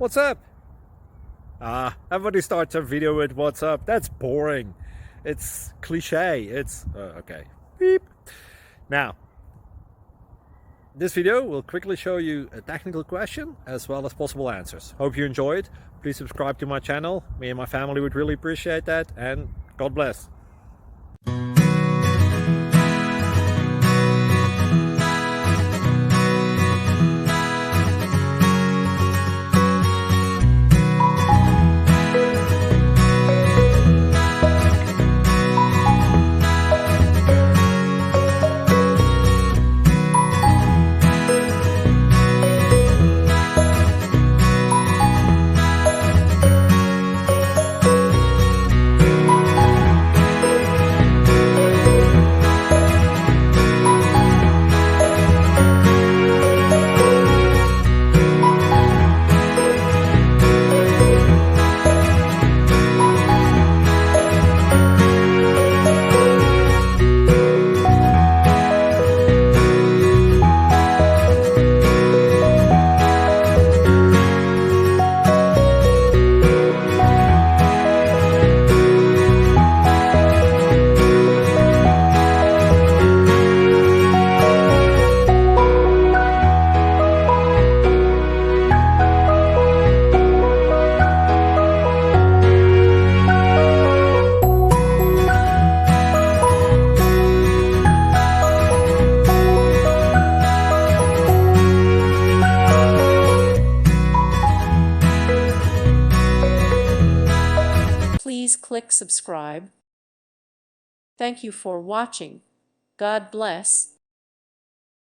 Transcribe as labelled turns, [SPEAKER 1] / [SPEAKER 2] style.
[SPEAKER 1] What's up? Everybody starts a video with what's up. That's boring. It's cliche. It's okay. Beep. Now, this video will quickly show you a technical question as well as possible answers. Hope you enjoyed. Please subscribe to my channel. Me and my family would really appreciate that, and God bless.
[SPEAKER 2] Please click subscribe. Thank you for watching. God bless.